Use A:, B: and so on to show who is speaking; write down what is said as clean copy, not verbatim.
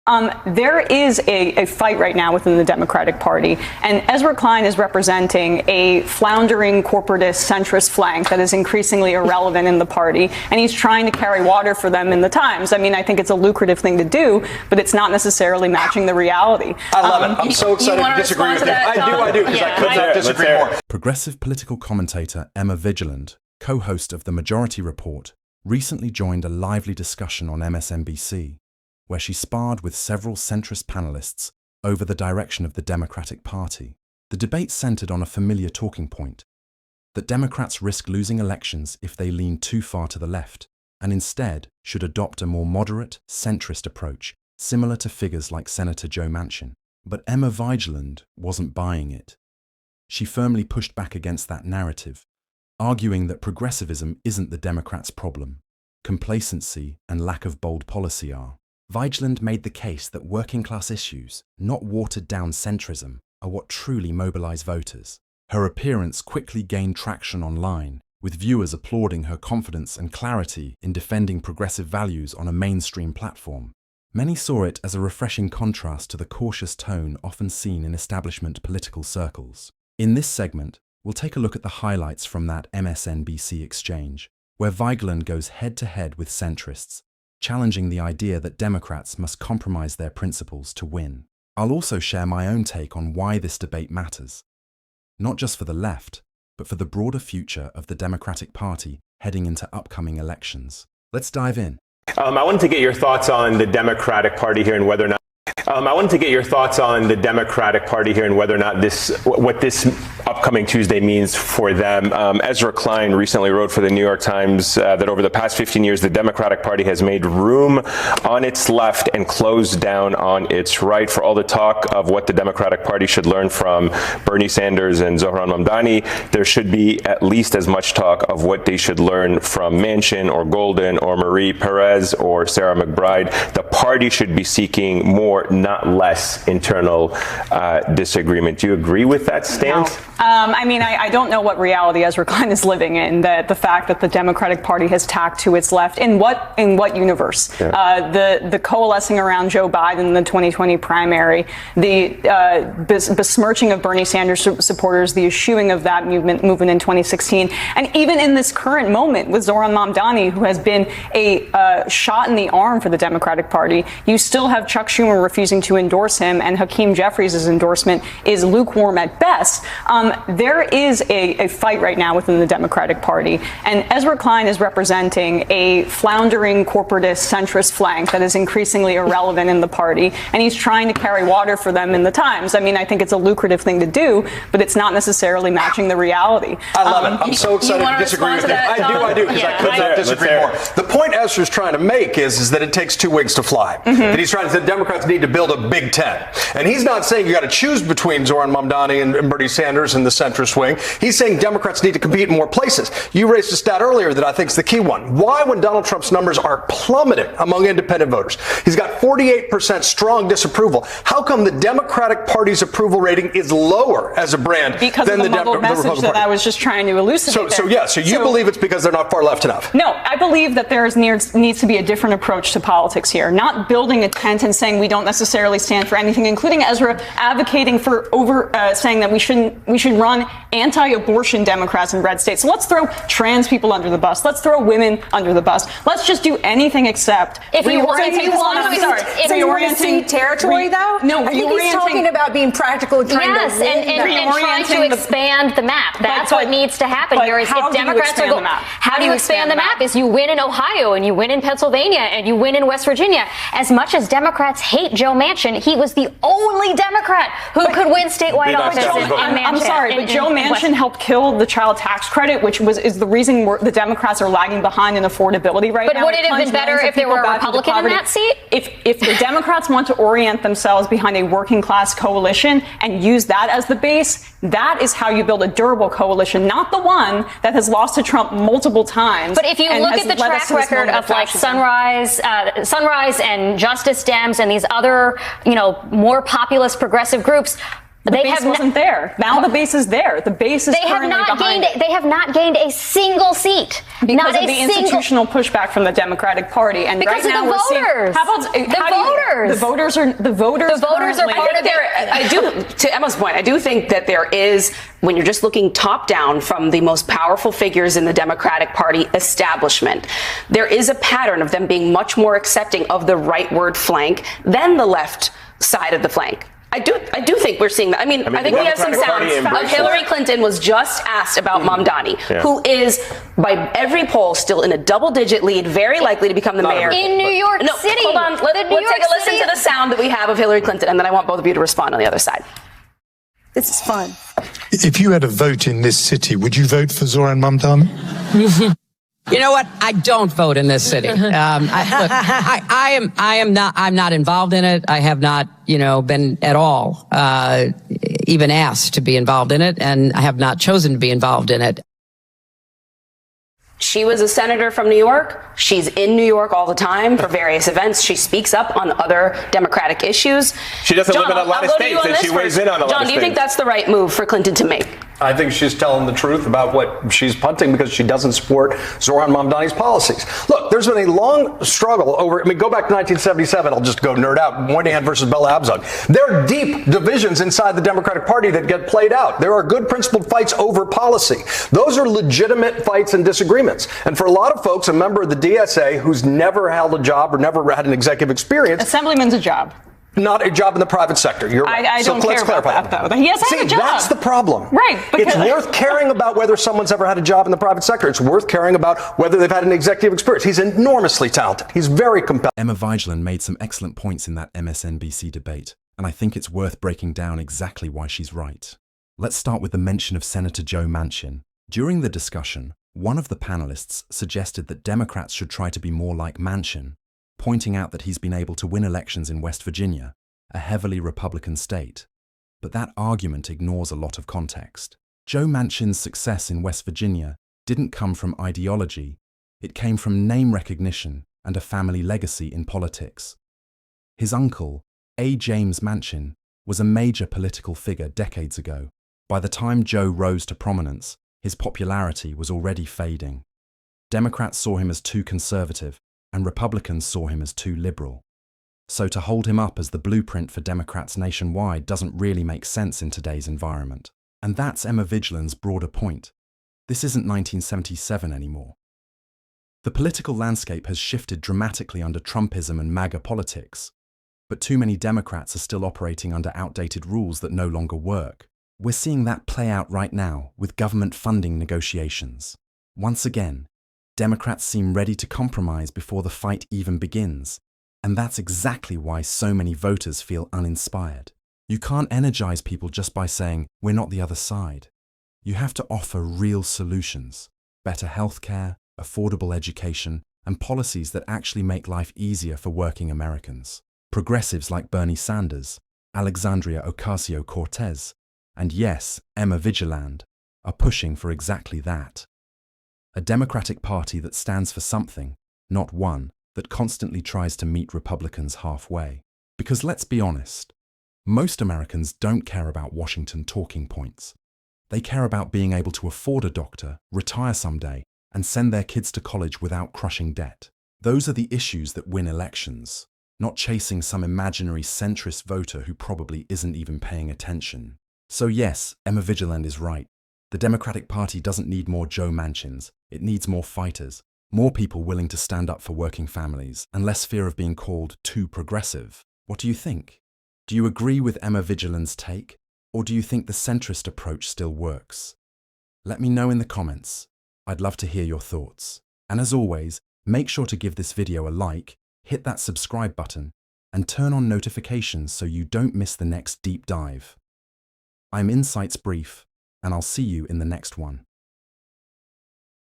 A: There is a fight right now within the Democratic Party, and Ezra Klein is representing a floundering corporatist centrist flank that is increasingly irrelevant in the party, and he's trying to carry water for them in the Times. I mean, I think it's a lucrative thing to do, but it's not necessarily matching the reality.
B: I love it. I'm so excited to disagree with you. I do, because I could not disagree more.
C: Progressive political commentator Emma Vigeland, co-host of The Majority Report, recently joined a lively discussion on MSNBC, where she sparred with several centrist panelists over the direction of the Democratic Party. The debate centered on a familiar talking point, that Democrats risk losing elections if they lean too far to the left, and instead should adopt a more moderate, centrist approach, similar to figures like Senator Joe Manchin. But Emma Vigeland wasn't buying it. She firmly pushed back against that narrative, arguing that progressivism isn't the Democrats' problem. Complacency and lack of bold policy are. Vigeland made the case that working-class issues, not watered-down centrism, are what truly mobilize voters. Her appearance quickly gained traction online, with viewers applauding her confidence and clarity in defending progressive values on a mainstream platform. Many saw it as a refreshing contrast to the cautious tone often seen in establishment political circles. In this segment, we'll take a look at the highlights from that MSNBC exchange, where Vigeland goes head-to-head with centrists, challenging the idea that Democrats must compromise their principles to win. I'll also share my own take on why this debate matters, not just for the left, but for the broader future of the Democratic Party heading into upcoming elections. Let's dive in.
D: I wanted to get your thoughts on the Democratic Party here and whether or not what this upcoming Tuesday means for them. Ezra Klein recently wrote for the New York Times that over the past 15 years, the Democratic Party has made room on its left and closed down on its right. For all the talk of what the Democratic Party should learn from Bernie Sanders and Zohran Mamdani, there should be at least as much talk of what they should learn from Manchin or Golden or Marie Perez or Sarah McBride. The party should be seeking more, not less, internal disagreement. Do you agree with that stance?
A: No. I mean, I don't know what reality Ezra Klein is living in. That the fact that the Democratic Party has tacked to its left in what universe? Yeah. The coalescing around Joe Biden in the 2020 primary, the besmirching of Bernie Sanders supporters, the eschewing of that movement in 2016, and even in this current moment with Zohran Mamdani, who has been a shot in the arm for the Democratic Party, you still have Chuck Schumer refusing to endorse him, and Hakeem Jeffries' endorsement is lukewarm at best. There is a fight right now within the Democratic Party, and Ezra Klein is representing a floundering corporatist centrist flank that is increasingly irrelevant in the party, and he's trying to carry water for them in the Times. I mean, I think it's a lucrative thing to do, but it's not necessarily matching the reality.
B: I love it. I'm so excited to disagree with you. I do, because I could not disagree more. The point Ezra's trying to make is that it takes two wings to fly. That he's trying to say the Democrats need to build a Big Ten. And he's not saying you got to choose between Zohran Mamdani and Bernie Sanders and the centrist wing. He's saying Democrats need to compete in more places. You raised a stat earlier that I think is the key one. Why, when Donald Trump's numbers are plummeting among independent voters, he's got 48% strong disapproval. How come the Democratic Party's approval rating is lower as a brand
A: because
B: than
A: of the muddled message that I was just trying to elucidate?
B: So you believe it's because they're not far left enough?
A: No, I believe that there needs to be a different approach to politics here. Not building a tent and saying we don't necessarily stand for anything, including Ezra advocating for saying that we should run anti-abortion Democrats in red states. So let's throw trans people under the bus. Let's throw women under the bus. Let's just do anything except reorienting
E: territory, though.
A: No,
E: I think he's talking about being practical and trying
F: and trying to expand the map. That's what needs to happen here. Is if Democrats are going, how do you expand the map? Is you win in Ohio and you win in Pennsylvania and you win in West Virginia. As much as Democrats hate Joe Manchin, he was the only Democrat who could win statewide office in Manchin.
A: I'm sorry, but Joe Manchin helped kill the child tax credit, which is the reason the Democrats are lagging behind in affordability right now.
F: But would it have been better if there were a Republican in that seat?
A: If the Democrats want to orient themselves behind a working class coalition and use that as the base, that is how you build a durable coalition, not the one that has lost to Trump multiple times.
F: But if you look at the track record of like Sunrise and Justice Dems and these other, more populist progressive groups,
A: The base wasn't there. Now the base is there. The base is currently behind it.
F: They have not gained a single seat.
A: Because of the institutional pushback from the Democratic Party. And
F: because
A: right now
F: of the voters.
A: How about the voters? The voters are
G: part of their. I do, to Emma's point, I do think that there is, when you're just looking top down from the most powerful figures in the Democratic Party establishment, there is a pattern of them being much more accepting of the rightward flank than the left side of the flank. I do think we're seeing that. I mean, I think we have some sounds of Hillary Clinton was just asked about Mamdani, who is, by every poll, still in a double-digit lead, very likely to become the mayor.
F: In New York City.
G: Hold on. Let's take a listen to the sound that we have of Hillary Clinton, and then I want both of you to respond on the other side.
E: This is fun.
H: If you had a vote in this city, would you vote for Zoran Mamdani?
I: You know what? I don't vote in this city. I'm not involved in it. I have not, been at all, even asked to be involved in it, and I have not chosen to be involved in it.
G: She was a senator from New York. She's in New York all the time for various events. She speaks up on other Democratic issues.
D: She doesn't live in a lot of states, and she weighs in on a lot of states.
G: John, do you think that's the right move for Clinton to make?
B: I think she's telling the truth about what she's punting because she doesn't support Zoran Mamdani's policies. Look, there's been a long struggle over, go back to 1977. I'll just go nerd out. Moynihan versus Bella Abzug. There are deep divisions inside the Democratic Party that get played out. There are good principled fights over policy. Those are legitimate fights and disagreements. And for a lot of folks, a member of the DSA who's never held a job or never had an executive experience.
A: Assemblyman's a job.
B: Not a job in the private sector. You're right.
A: I don't care about that, though. He has had a job.
B: That's the problem.
A: Right.
B: It's worth caring about whether someone's ever had a job in the private sector. It's worth caring about whether they've had an executive experience. He's enormously talented. He's very compelling.
C: Emma Vigeland made some excellent points in that MSNBC debate, and I think it's worth breaking down exactly why she's right. Let's start with the mention of Senator Joe Manchin. During the discussion, one of the panelists suggested that Democrats should try to be more like Manchin, pointing out that he's been able to win elections in West Virginia, a heavily Republican state. But that argument ignores a lot of context. Joe Manchin's success in West Virginia didn't come from ideology. It came from name recognition and a family legacy in politics. His uncle, A. James Manchin, was a major political figure decades ago. By the time Joe rose to prominence, his popularity was already fading. Democrats saw him as too conservative, and Republicans saw him as too liberal. So to hold him up as the blueprint for Democrats nationwide doesn't really make sense in today's environment. And that's Emma Vigeland's broader point. This isn't 1977 anymore. The political landscape has shifted dramatically under Trumpism and MAGA politics, but too many Democrats are still operating under outdated rules that no longer work. We're seeing that play out right now with government funding negotiations. Once again, Democrats seem ready to compromise before the fight even begins, and that's exactly why so many voters feel uninspired. You can't energize people just by saying, we're not the other side. You have to offer real solutions, better healthcare, affordable education, and policies that actually make life easier for working Americans. Progressives like Bernie Sanders, Alexandria Ocasio-Cortez, and yes, Emma Vigeland, are pushing for exactly that. A Democratic Party that stands for something, not one that constantly tries to meet Republicans halfway. Because let's be honest, most Americans don't care about Washington talking points. They care about being able to afford a doctor, retire someday, and send their kids to college without crushing debt. Those are the issues that win elections, not chasing some imaginary centrist voter who probably isn't even paying attention. So yes, Emma Vigeland is right. The Democratic Party doesn't need more Joe Manchins. It needs more fighters, more people willing to stand up for working families, and less fear of being called too progressive. What do you think? Do you agree with Emma Vigeland's take, or do you think the centrist approach still works? Let me know in the comments. I'd love to hear your thoughts. And as always, make sure to give this video a like, hit that subscribe button, and turn on notifications so you don't miss the next deep dive. I'm Insights Brief, and I'll see you in the next one.